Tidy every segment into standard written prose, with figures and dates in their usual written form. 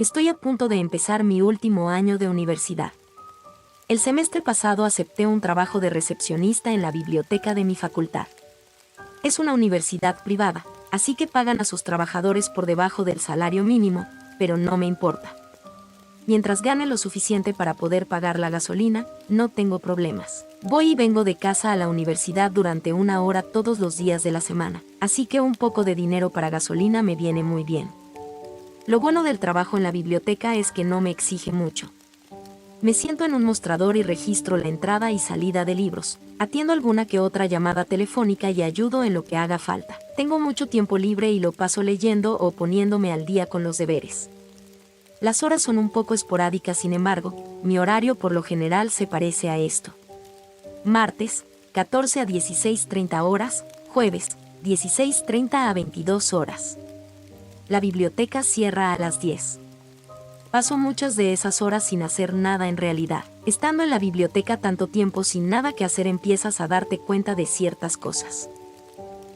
Estoy a punto de empezar mi último año de universidad. El semestre pasado acepté un trabajo de recepcionista en la biblioteca de mi facultad. Es una universidad privada, así que pagan a sus trabajadores por debajo del salario mínimo, pero no me importa. Mientras gane lo suficiente para poder pagar la gasolina, no tengo problemas. Voy y vengo de casa a la universidad durante 1 hora todos los días de la semana, así que un poco de dinero para gasolina me viene muy bien. Lo bueno del trabajo en la biblioteca es que no me exige mucho. Me siento en un mostrador y registro la entrada y salida de libros, atiendo alguna que otra llamada telefónica y ayudo en lo que haga falta. Tengo mucho tiempo libre y lo paso leyendo o poniéndome al día con los deberes. Las horas son un poco esporádicas, sin embargo, mi horario por lo general se parece a esto. Martes, 14 a 16:30 horas, jueves, 16:30 a 22 horas. La biblioteca cierra a las 10. Paso muchas de esas horas sin hacer nada en realidad. Estando en la biblioteca tanto tiempo sin nada que hacer empiezas a darte cuenta de ciertas cosas.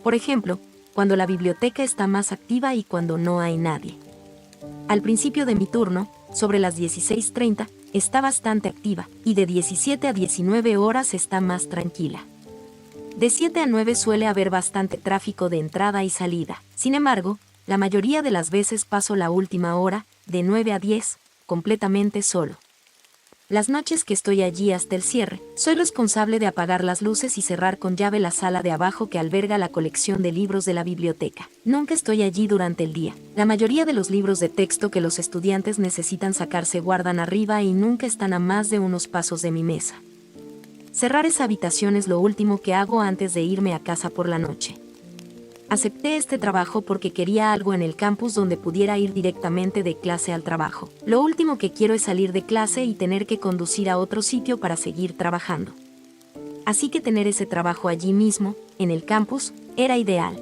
Por ejemplo, cuando la biblioteca está más activa y cuando no hay nadie. Al principio de mi turno, sobre las 16:30, está bastante activa, y de 17 a 19 horas está más tranquila. De 7 a 9 suele haber bastante tráfico de entrada y salida. Sin embargo, la mayoría de las veces paso la última hora, de 9 a 10, completamente solo. Las noches que estoy allí hasta el cierre, soy responsable de apagar las luces y cerrar con llave la sala de abajo que alberga la colección de libros de la biblioteca. Nunca estoy allí durante el día. La mayoría de los libros de texto que los estudiantes necesitan sacar se guardan arriba y nunca están a más de unos pasos de mi mesa. Cerrar esa habitación es lo último que hago antes de irme a casa por la noche. Acepté este trabajo porque quería algo en el campus donde pudiera ir directamente de clase al trabajo. Lo último que quiero es salir de clase y tener que conducir a otro sitio para seguir trabajando. Así que tener ese trabajo allí mismo, en el campus, era ideal.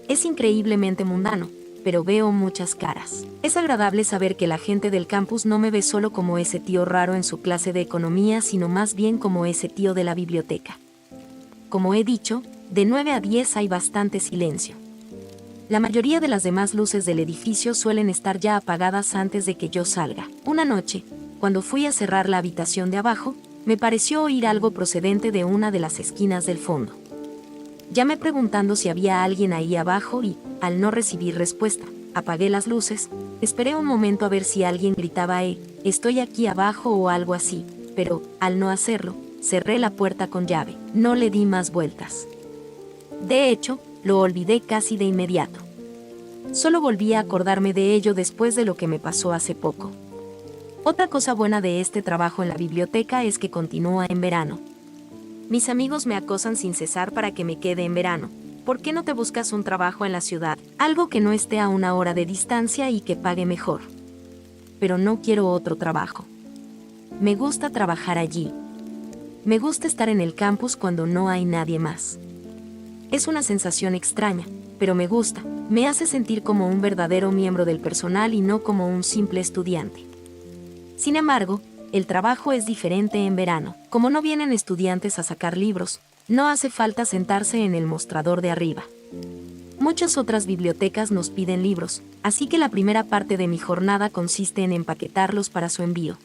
Es increíblemente mundano, pero veo muchas caras. Es agradable saber que la gente del campus no me ve solo como ese tío raro en su clase de economía, sino más bien como ese tío de la biblioteca. Como he dicho, de 9 a 10 hay bastante silencio. La mayoría de las demás luces del edificio suelen estar ya apagadas antes de que yo salga. Una noche, cuando fui a cerrar la habitación de abajo, me pareció oír algo procedente de una de las esquinas del fondo. Llamé preguntando si había alguien ahí abajo y, al no recibir respuesta, apagué las luces, esperé un momento a ver si alguien gritaba estoy aquí abajo o algo así, pero, al no hacerlo, cerré la puerta con llave. No le di más vueltas. De hecho, lo olvidé casi de inmediato. Solo volví a acordarme de ello después de lo que me pasó hace poco. Otra cosa buena de este trabajo en la biblioteca es que continúa en verano. Mis amigos me acosan sin cesar para que me quede en verano. ¿Por qué no te buscas un trabajo en la ciudad? Algo que no esté a 1 hora de distancia y que pague mejor. Pero no quiero otro trabajo. Me gusta trabajar allí. Me gusta estar en el campus cuando no hay nadie más. Es una sensación extraña, pero me gusta. Me hace sentir como un verdadero miembro del personal y no como un simple estudiante. Sin embargo, el trabajo es diferente en verano. Como no vienen estudiantes a sacar libros, no hace falta sentarse en el mostrador de arriba. Muchas otras bibliotecas nos piden libros, así que la primera parte de mi jornada consiste en empaquetarlos para su envío.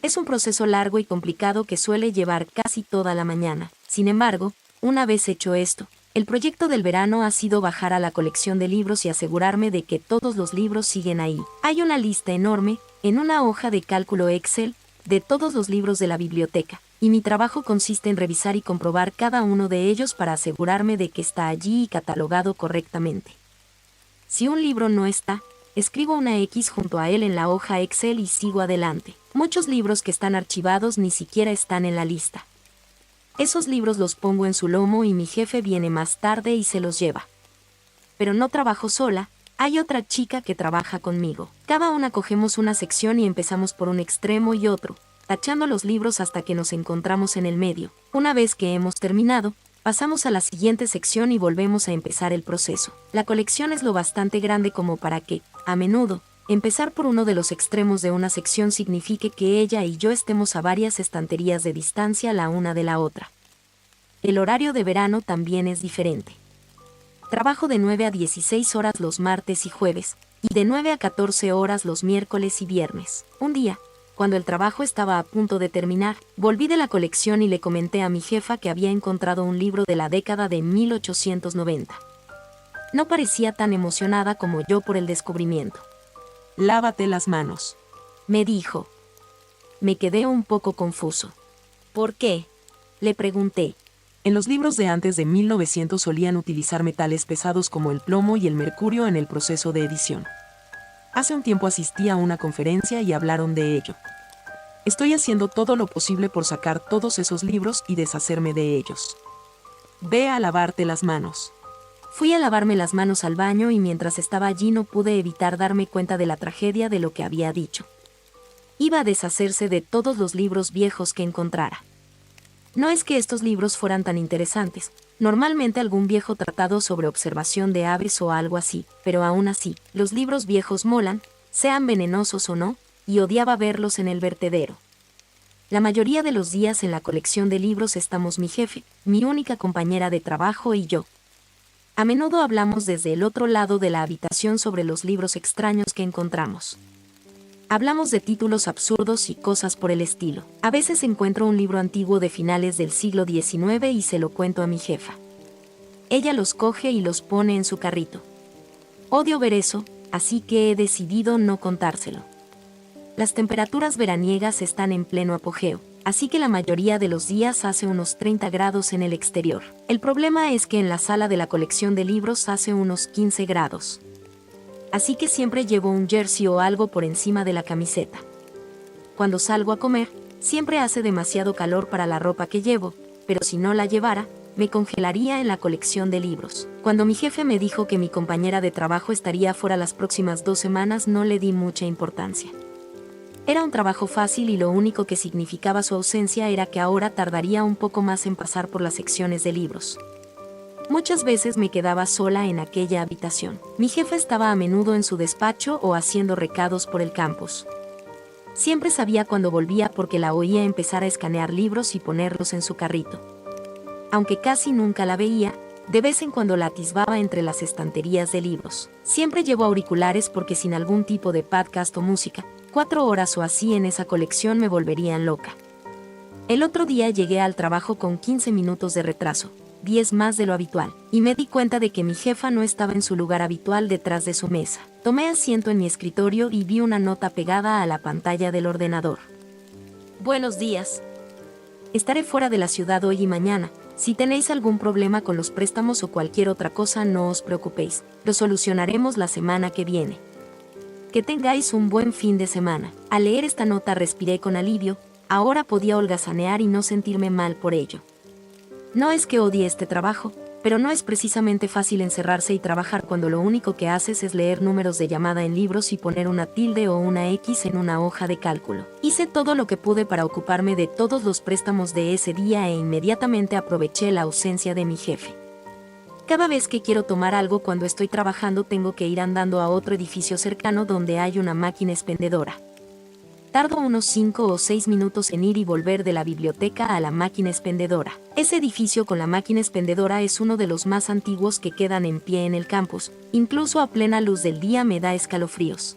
Es un proceso largo y complicado que suele llevar casi toda la mañana. Sin embargo, una vez hecho esto, el proyecto del verano ha sido bajar a la colección de libros y asegurarme de que todos los libros siguen ahí. Hay una lista enorme, en una hoja de cálculo Excel, de todos los libros de la biblioteca, y mi trabajo consiste en revisar y comprobar cada uno de ellos para asegurarme de que está allí y catalogado correctamente. Si un libro no está, escribo una X junto a él en la hoja Excel y sigo adelante. Muchos libros que están archivados ni siquiera están en la lista. Esos libros los pongo en su lomo y mi jefe viene más tarde y se los lleva. Pero no trabajo sola, hay otra chica que trabaja conmigo. Cada una cogemos una sección y empezamos por un extremo y otro, tachando los libros hasta que nos encontramos en el medio. Una vez que hemos terminado, pasamos a la siguiente sección y volvemos a empezar el proceso. La colección es lo bastante grande como para que, a menudo, empezar por uno de los extremos de una sección signifique que ella y yo estemos a varias estanterías de distancia la una de la otra. El horario de verano también es diferente. Trabajo de 9 a 16 horas los martes y jueves, y de 9 a 14 horas los miércoles y viernes. Un día, cuando el trabajo estaba a punto de terminar, volví de la colección y le comenté a mi jefa que había encontrado un libro de la década de 1890. No parecía tan emocionada como yo por el descubrimiento. Lávate las manos, me dijo. Me quedé un poco confuso. ¿Por qué?, le pregunté. En los libros de antes de 1900 solían utilizar metales pesados como el plomo y el mercurio en el proceso de edición. Hace un tiempo asistí a una conferencia y hablaron de ello. Estoy haciendo todo lo posible por sacar todos esos libros y deshacerme de ellos. Ve a lavarte las manos. Fui a lavarme las manos al baño y mientras estaba allí no pude evitar darme cuenta de la tragedia de lo que había dicho. Iba a deshacerse de todos los libros viejos que encontrara. No es que estos libros fueran tan interesantes, normalmente algún viejo tratado sobre observación de aves o algo así, pero aún así, los libros viejos molan, sean venenosos o no, y odiaba verlos en el vertedero. La mayoría de los días en la colección de libros estamos mi jefe, mi única compañera de trabajo y yo. A menudo hablamos desde el otro lado de la habitación sobre los libros extraños que encontramos. Hablamos de títulos absurdos y cosas por el estilo. A veces encuentro un libro antiguo de finales del siglo XIX y se lo cuento a mi jefa. Ella los coge y los pone en su carrito. Odio ver eso, así que he decidido no contárselo. Las temperaturas veraniegas están en pleno apogeo, así que la mayoría de los días hace unos 30 grados en el exterior. El problema es que en la sala de la colección de libros hace unos 15 grados. Así que siempre llevo un jersey o algo por encima de la camiseta. Cuando salgo a comer, siempre hace demasiado calor para la ropa que llevo, pero si no la llevara, me congelaría en la colección de libros. Cuando mi jefe me dijo que mi compañera de trabajo estaría fuera las próximas 2 semanas, no le di mucha importancia. Era un trabajo fácil y lo único que significaba su ausencia era que ahora tardaría un poco más en pasar por las secciones de libros. Muchas veces me quedaba sola en aquella habitación. Mi jefa estaba a menudo en su despacho o haciendo recados por el campus. Siempre sabía cuando volvía porque la oía empezar a escanear libros y ponerlos en su carrito. Aunque casi nunca la veía, de vez en cuando la atisbaba entre las estanterías de libros. Siempre llevo auriculares porque sin algún tipo de podcast o música, 4 horas o así en esa colección me volverían loca. El otro día llegué al trabajo con 15 minutos de retraso. 10 más de lo habitual, y me di cuenta de que mi jefa no estaba en su lugar habitual detrás de su mesa. Tomé asiento en mi escritorio y vi una nota pegada a la pantalla del ordenador. Buenos días. Estaré fuera de la ciudad hoy y mañana. Si tenéis algún problema con los préstamos o cualquier otra cosa, no os preocupéis. Lo solucionaremos la semana que viene. Que tengáis un buen fin de semana. Al leer esta nota respiré con alivio. Ahora podía holgazanear y no sentirme mal por ello. No es que odie este trabajo, pero no es precisamente fácil encerrarse y trabajar cuando lo único que haces es leer números de llamada en libros y poner una tilde o una X en una hoja de cálculo. Hice todo lo que pude para ocuparme de todos los préstamos de ese día e inmediatamente aproveché la ausencia de mi jefe. Cada vez que quiero tomar algo cuando estoy trabajando tengo que ir andando a otro edificio cercano donde hay una máquina expendedora. Tardo unos 5 o 6 minutos en ir y volver de la biblioteca a la máquina expendedora. Ese edificio con la máquina expendedora es uno de los más antiguos que quedan en pie en el campus. Incluso a plena luz del día me da escalofríos.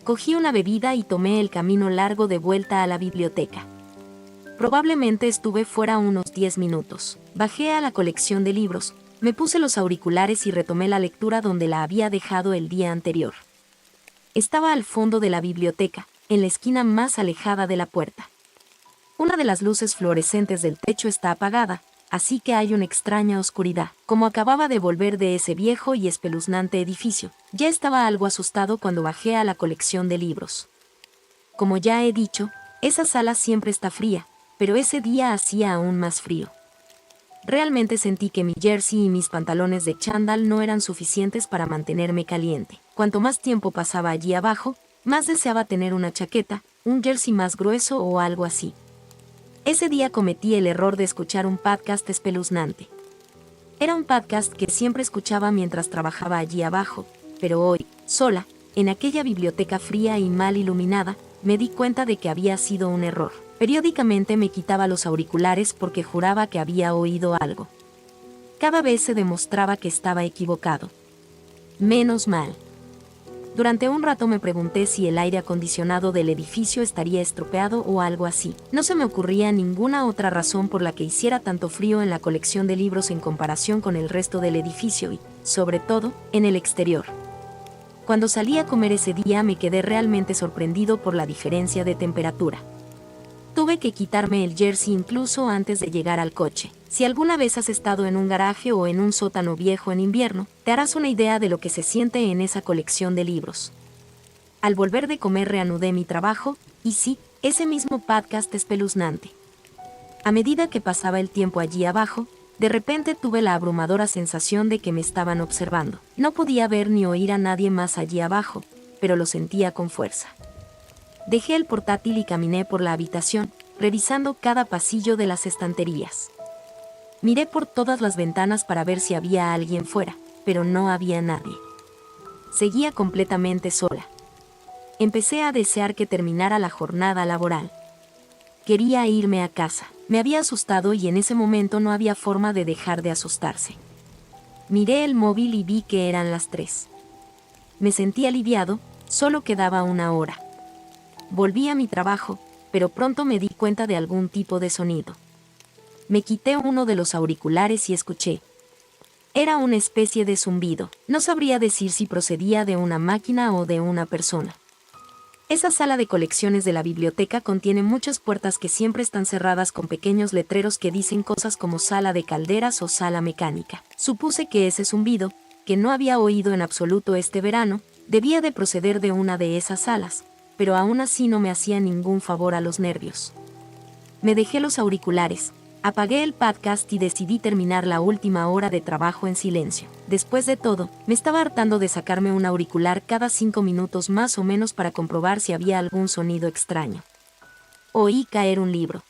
Cogí una bebida y tomé el camino largo de vuelta a la biblioteca. Probablemente estuve fuera unos 10 minutos. Bajé a la colección de libros, me puse los auriculares y retomé la lectura donde la había dejado el día anterior. Estaba al fondo de la biblioteca, en la esquina más alejada de la puerta. Una de las luces fluorescentes del techo está apagada, así que hay una extraña oscuridad. Como acababa de volver de ese viejo y espeluznante edificio, ya estaba algo asustado cuando bajé a la colección de libros. Como ya he dicho, esa sala siempre está fría, pero ese día hacía aún más frío. Realmente sentí que mi jersey y mis pantalones de chándal no eran suficientes para mantenerme caliente. Cuanto más tiempo pasaba allí abajo, más deseaba tener una chaqueta, un jersey más grueso o algo así. Ese día cometí el error de escuchar un podcast espeluznante. Era un podcast que siempre escuchaba mientras trabajaba allí abajo, pero hoy, sola, en aquella biblioteca fría y mal iluminada, me di cuenta de que había sido un error. Periódicamente me quitaba los auriculares porque juraba que había oído algo. Cada vez se demostraba que estaba equivocado. Menos mal. Durante un rato me pregunté si el aire acondicionado del edificio estaría estropeado o algo así. No se me ocurría ninguna otra razón por la que hiciera tanto frío en la colección de libros en comparación con el resto del edificio y, sobre todo, en el exterior. Cuando salí a comer ese día me quedé realmente sorprendido por la diferencia de temperatura. Tuve que quitarme el jersey incluso antes de llegar al coche. Si alguna vez has estado en un garaje o en un sótano viejo en invierno, te harás una idea de lo que se siente en esa colección de libros. Al volver de comer reanudé mi trabajo, y sí, ese mismo podcast espeluznante. A medida que pasaba el tiempo allí abajo, de repente tuve la abrumadora sensación de que me estaban observando. No podía ver ni oír a nadie más allí abajo, pero lo sentía con fuerza. Dejé el portátil y caminé por la habitación, revisando cada pasillo de las estanterías. Miré por todas las ventanas para ver si había alguien fuera, pero no había nadie. Seguía completamente sola. Empecé a desear que terminara la jornada laboral. Quería irme a casa. Me había asustado y en ese momento no había forma de dejar de asustarse. Miré el móvil y vi que eran las 3. Me sentí aliviado, solo quedaba una hora. Volví a mi trabajo, pero pronto me di cuenta de algún tipo de sonido. Me quité uno de los auriculares y escuché. Era una especie de zumbido. No sabría decir si procedía de una máquina o de una persona. Esa sala de colecciones de la biblioteca contiene muchas puertas que siempre están cerradas con pequeños letreros que dicen cosas como sala de calderas o sala mecánica. Supuse que ese zumbido, que no había oído en absoluto este verano, debía de proceder de una de esas salas, pero aún así no me hacía ningún favor a los nervios. Me dejé los auriculares, apagué el podcast y decidí terminar la última hora de trabajo en silencio. Después de todo, me estaba hartando de sacarme un auricular cada 5 minutos más o menos para comprobar si había algún sonido extraño. Oí caer un libro.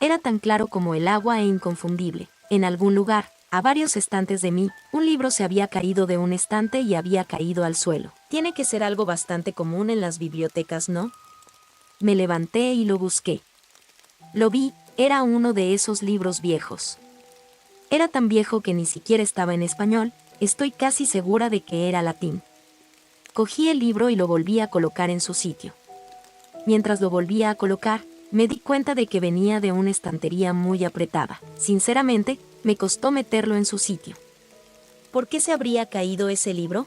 Era tan claro como el agua e inconfundible. En algún lugar, a varios estantes de mí, un libro se había caído de un estante y había caído al suelo. Tiene que ser algo bastante común en las bibliotecas, ¿no? Me levanté y lo busqué. Lo vi, era uno de esos libros viejos. Era tan viejo que ni siquiera estaba en español, estoy casi segura de que era latín. Cogí el libro y lo volví a colocar en su sitio. Mientras lo volvía a colocar, me di cuenta de que venía de una estantería muy apretada. Sinceramente, me costó meterlo en su sitio. ¿Por qué se habría caído ese libro?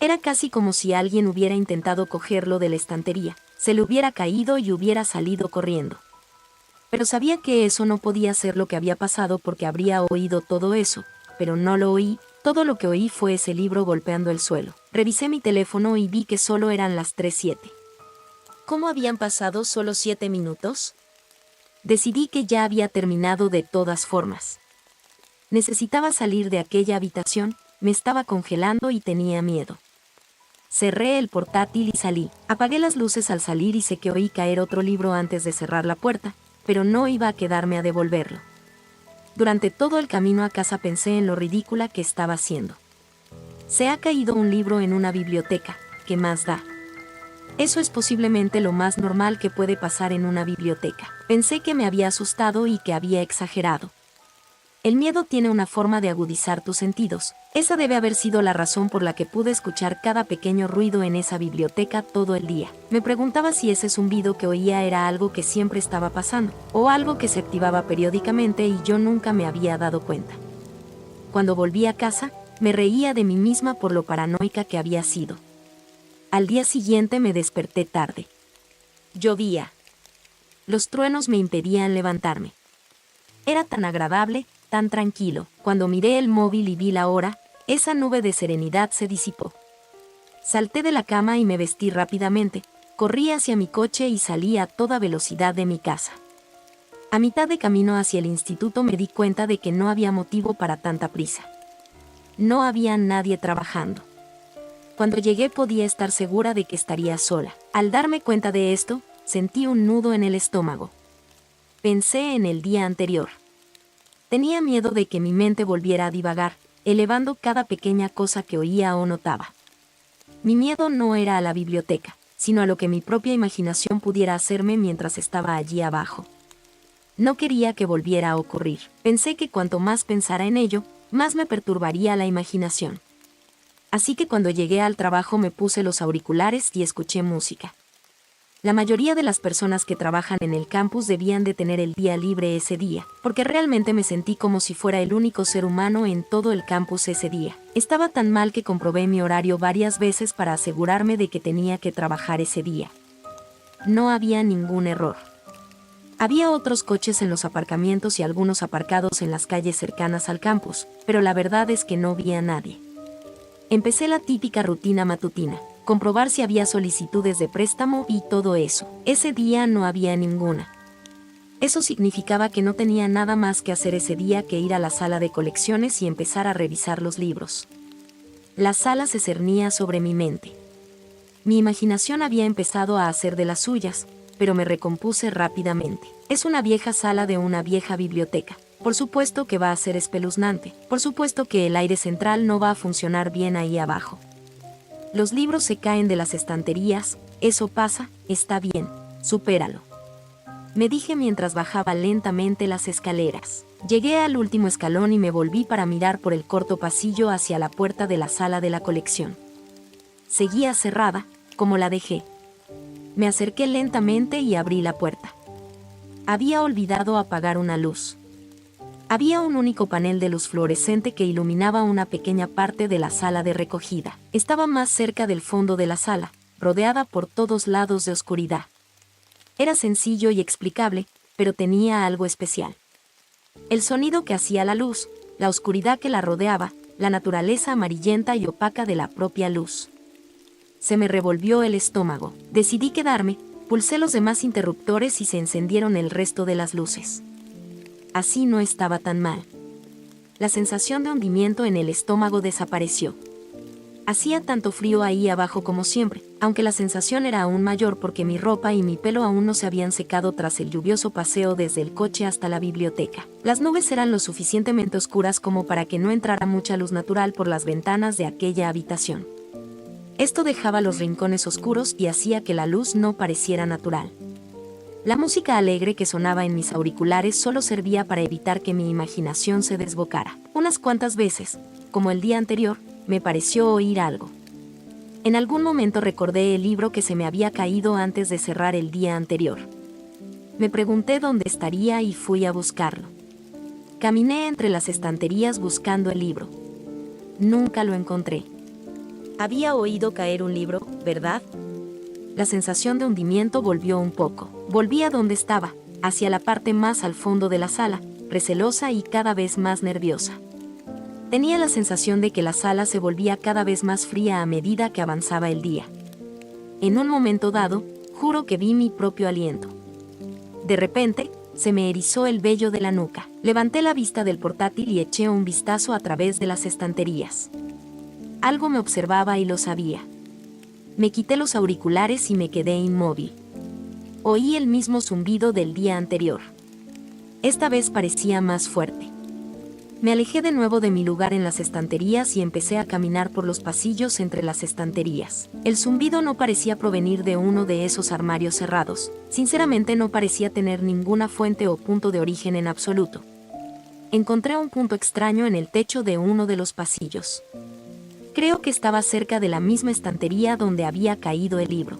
Era casi como si alguien hubiera intentado cogerlo de la estantería, se le hubiera caído y hubiera salido corriendo. Pero sabía que eso no podía ser lo que había pasado porque habría oído todo eso, pero no lo oí, todo lo que oí fue ese libro golpeando el suelo. Revisé mi teléfono y vi que solo eran las 3:07. ¿Cómo habían pasado solo 7 minutos? Decidí que ya había terminado de todas formas. Necesitaba salir de aquella habitación, me estaba congelando y tenía miedo. Cerré el portátil y salí. Apagué las luces al salir y sé que oí caer otro libro antes de cerrar la puerta, pero no iba a quedarme a devolverlo. Durante todo el camino a casa pensé en lo ridícula que estaba haciendo. Se ha caído un libro en una biblioteca, ¿qué más da? Eso es posiblemente lo más normal que puede pasar en una biblioteca. Pensé que me había asustado y que había exagerado. El miedo tiene una forma de agudizar tus sentidos. Esa debe haber sido la razón por la que pude escuchar cada pequeño ruido en esa biblioteca todo el día. Me preguntaba si ese zumbido que oía era algo que siempre estaba pasando, o algo que se activaba periódicamente y yo nunca me había dado cuenta. Cuando volví a casa, me reía de mí misma por lo paranoica que había sido. Al día siguiente me desperté tarde. Llovía. Los truenos me impedían levantarme. Era tan agradable, tan tranquilo. Cuando miré el móvil y vi la hora, esa nube de serenidad se disipó. Salté de la cama y me vestí rápidamente, corrí hacia mi coche y salí a toda velocidad de mi casa. A mitad de camino hacia el instituto me di cuenta de que no había motivo para tanta prisa. No había nadie trabajando. Cuando llegué podía estar segura de que estaría sola. Al darme cuenta de esto, sentí un nudo en el estómago. Pensé en el día anterior. Tenía miedo de que mi mente volviera a divagar, elevando cada pequeña cosa que oía o notaba. Mi miedo no era a la biblioteca, sino a lo que mi propia imaginación pudiera hacerme mientras estaba allí abajo. No quería que volviera a ocurrir. Pensé que cuanto más pensara en ello, más me perturbaría la imaginación. Así que cuando llegué al trabajo me puse los auriculares y escuché música. La mayoría de las personas que trabajan en el campus debían de tener el día libre ese día, porque realmente me sentí como si fuera el único ser humano en todo el campus ese día. Estaba tan mal que comprobé mi horario varias veces para asegurarme de que tenía que trabajar ese día. No había ningún error. Había otros coches en los aparcamientos y algunos aparcados en las calles cercanas al campus, pero la verdad es que no vi a nadie. Empecé la típica rutina matutina. Comprobar si había solicitudes de préstamo y todo eso. Ese día no había ninguna. Eso significaba que no tenía nada más que hacer ese día que ir a la sala de colecciones y empezar a revisar los libros. La sala se cernía sobre mi mente. Mi imaginación había empezado a hacer de las suyas, pero me recompuse rápidamente. Es una vieja sala de una vieja biblioteca. Por supuesto que va a ser espeluznante. Por supuesto que el aire central no va a funcionar bien ahí abajo. Los libros se caen de las estanterías, eso pasa, está bien, supéralo. Me dije mientras bajaba lentamente las escaleras. Llegué al último escalón y me volví para mirar por el corto pasillo hacia la puerta de la sala de la colección. Seguía cerrada, como la dejé. Me acerqué lentamente y abrí la puerta. Había olvidado apagar una luz. Había un único panel de luz fluorescente que iluminaba una pequeña parte de la sala de recogida. Estaba más cerca del fondo de la sala, rodeada por todos lados de oscuridad. Era sencillo y explicable, pero tenía algo especial. El sonido que hacía la luz, la oscuridad que la rodeaba, la naturaleza amarillenta y opaca de la propia luz. Se me revolvió el estómago. Decidí quedarme, pulsé los demás interruptores y se encendieron el resto de las luces. Así no estaba tan mal. La sensación de hundimiento en el estómago desapareció. Hacía tanto frío ahí abajo como siempre, aunque la sensación era aún mayor porque mi ropa y mi pelo aún no se habían secado tras el lluvioso paseo desde el coche hasta la biblioteca. Las nubes eran lo suficientemente oscuras como para que no entrara mucha luz natural por las ventanas de aquella habitación. Esto dejaba los rincones oscuros y hacía que la luz no pareciera natural. La música alegre que sonaba en mis auriculares solo servía para evitar que mi imaginación se desbocara. Unas cuantas veces, como el día anterior, me pareció oír algo. En algún momento recordé el libro que se me había caído antes de cerrar el día anterior. Me pregunté dónde estaría y fui a buscarlo. Caminé entre las estanterías buscando el libro. Nunca lo encontré. Había oído caer un libro, ¿verdad? La sensación de hundimiento volvió un poco. Volví a donde estaba, hacia la parte más al fondo de la sala, recelosa y cada vez más nerviosa. Tenía la sensación de que la sala se volvía cada vez más fría a medida que avanzaba el día. En un momento dado, juro que vi mi propio aliento. De repente, se me erizó el vello de la nuca. Levanté la vista del portátil y eché un vistazo a través de las estanterías. Algo me observaba y lo sabía. Me quité los auriculares y me quedé inmóvil. Oí el mismo zumbido del día anterior. Esta vez parecía más fuerte. Me alejé de nuevo de mi lugar en las estanterías y empecé a caminar por los pasillos entre las estanterías. El zumbido no parecía provenir de uno de esos armarios cerrados. Sinceramente no parecía tener ninguna fuente o punto de origen en absoluto. Encontré un punto extraño en el techo de uno de los pasillos. Creo que estaba cerca de la misma estantería donde había caído el libro.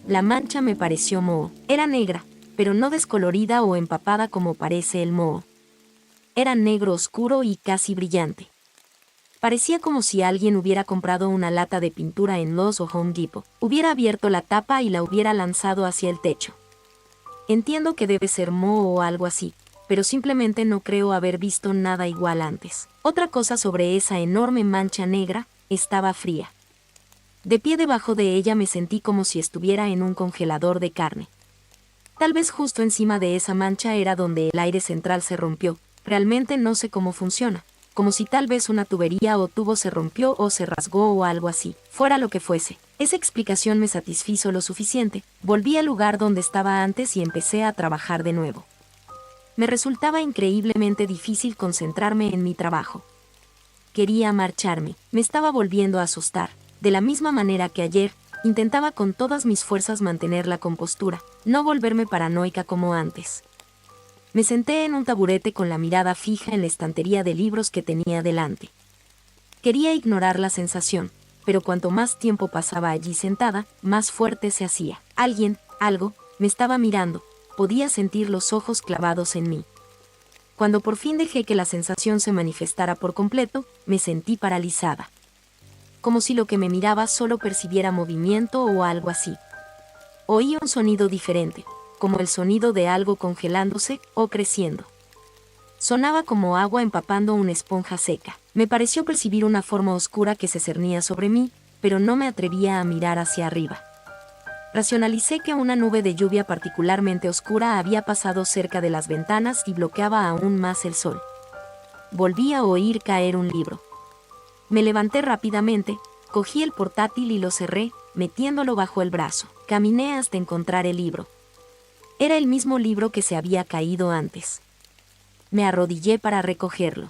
La mancha me pareció moho. Era negra, pero no descolorida o empapada como parece el moho. Era negro oscuro y casi brillante. Parecía como si alguien hubiera comprado una lata de pintura en Lowe's o Home Depot, hubiera abierto la tapa y la hubiera lanzado hacia el techo. Entiendo que debe ser moho o algo así, pero simplemente no creo haber visto nada igual antes. Otra cosa sobre esa enorme mancha negra, estaba fría. De pie debajo de ella me sentí como si estuviera en un congelador de carne. Tal vez justo encima de esa mancha era donde el aire central se rompió. Realmente no sé cómo funciona. Como si tal vez una tubería o tubo se rompió o se rasgó o algo así. Fuera lo que fuese. Esa explicación me satisfizo lo suficiente. Volví al lugar donde estaba antes y empecé a trabajar de nuevo. Me resultaba increíblemente difícil concentrarme en mi trabajo. Quería marcharme. Me estaba volviendo a asustar. De la misma manera que ayer, intentaba con todas mis fuerzas mantener la compostura, no volverme paranoica como antes. Me senté en un taburete con la mirada fija en la estantería de libros que tenía delante. Quería ignorar la sensación, pero cuanto más tiempo pasaba allí sentada, más fuerte se hacía. Alguien, algo, me estaba mirando, podía sentir los ojos clavados en mí. Cuando por fin dejé que la sensación se manifestara por completo, me sentí paralizada. Como si lo que me miraba solo percibiera movimiento o algo así. Oí un sonido diferente, como el sonido de algo congelándose o creciendo. Sonaba como agua empapando una esponja seca. Me pareció percibir una forma oscura que se cernía sobre mí, pero no me atrevía a mirar hacia arriba. Racionalicé que una nube de lluvia particularmente oscura había pasado cerca de las ventanas y bloqueaba aún más el sol. Volví a oír caer un libro. Me levanté rápidamente, cogí el portátil y lo cerré, metiéndolo bajo el brazo. Caminé hasta encontrar el libro. Era el mismo libro que se había caído antes. Me arrodillé para recogerlo.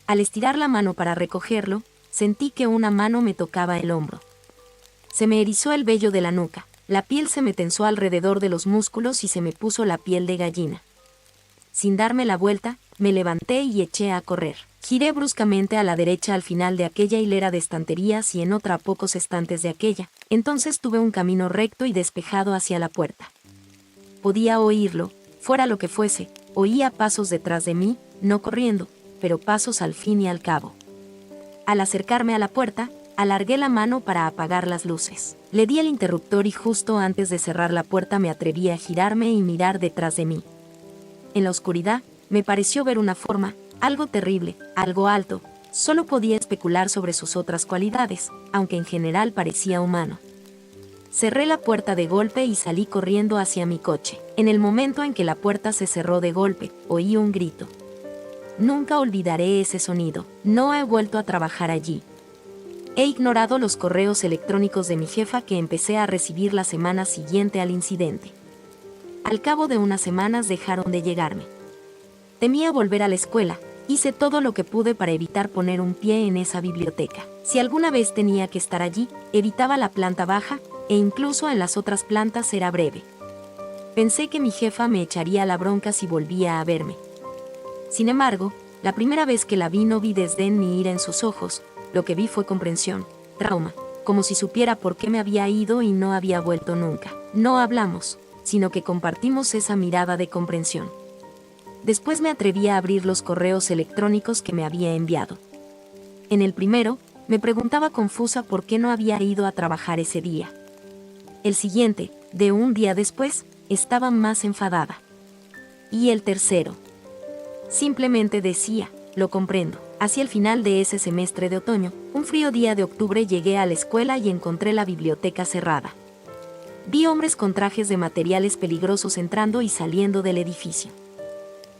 Al estirar la mano para recogerlo, sentí que una mano me tocaba el hombro. Se me erizó el vello de la nuca, la piel se me tensó alrededor de los músculos y se me puso la piel de gallina. Sin darme la vuelta, me levanté y eché a correr. Giré bruscamente a la derecha al final de aquella hilera de estanterías y en otra a pocos estantes de aquella. Entonces tuve un camino recto y despejado hacia la puerta. Podía oírlo, fuera lo que fuese, oía pasos detrás de mí, no corriendo, pero pasos al fin y al cabo. Al acercarme a la puerta, alargué la mano para apagar las luces. Le di el interruptor y justo antes de cerrar la puerta me atreví a girarme y mirar detrás de mí. En la oscuridad, me pareció ver una forma, algo terrible, algo alto. Solo podía especular sobre sus otras cualidades, aunque en general parecía humano. Cerré la puerta de golpe y salí corriendo hacia mi coche. En el momento en que la puerta se cerró de golpe, oí un grito. Nunca olvidaré ese sonido. No he vuelto a trabajar allí. He ignorado los correos electrónicos de mi jefa que empecé a recibir la semana siguiente al incidente. Al cabo de unas semanas dejaron de llegarme. Temía volver a la escuela. Hice todo lo que pude para evitar poner un pie en esa biblioteca. Si alguna vez tenía que estar allí, evitaba la planta baja, e incluso en las otras plantas era breve. Pensé que mi jefa me echaría la bronca si volvía a verme. Sin embargo, la primera vez que la vi no vi desdén ni ira en sus ojos, lo que vi fue comprensión, trauma, como si supiera por qué me había ido y no había vuelto nunca. No hablamos, sino que compartimos esa mirada de comprensión. Después me atreví a abrir los correos electrónicos que me había enviado. En el primero, me preguntaba confusa por qué no había ido a trabajar ese día. El siguiente, de un día después, estaba más enfadada. Y el tercero. Simplemente decía, lo comprendo. Hacia el final de ese semestre de otoño, un frío día de octubre llegué a la escuela y encontré la biblioteca cerrada. Vi hombres con trajes de materiales peligrosos entrando y saliendo del edificio.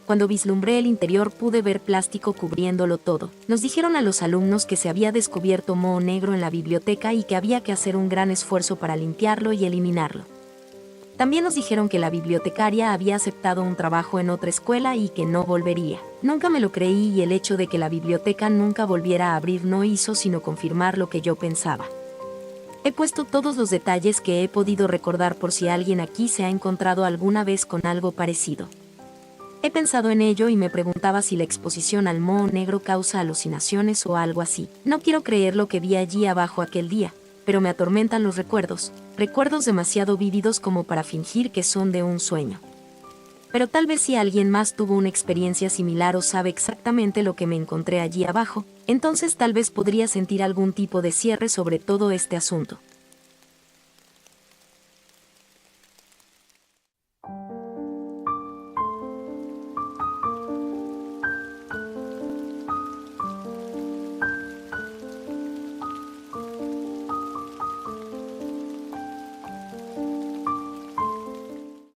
Cuando vislumbré el interior pude ver plástico cubriéndolo todo. Nos dijeron a los alumnos que se había descubierto moho negro en la biblioteca y que había que hacer un gran esfuerzo para limpiarlo y eliminarlo. También nos dijeron que la bibliotecaria había aceptado un trabajo en otra escuela y que no volvería. Nunca me lo creí y el hecho de que la biblioteca nunca volviera a abrir no hizo sino confirmar lo que yo pensaba. He puesto todos los detalles que he podido recordar por si alguien aquí se ha encontrado alguna vez con algo parecido. He pensado en ello y me preguntaba si la exposición al moho negro causa alucinaciones o algo así. No quiero creer lo que vi allí abajo aquel día, pero me atormentan los recuerdos demasiado vívidos como para fingir que son de un sueño. Pero tal vez si alguien más tuvo una experiencia similar o sabe exactamente lo que me encontré allí abajo, entonces tal vez podría sentir algún tipo de cierre sobre todo este asunto.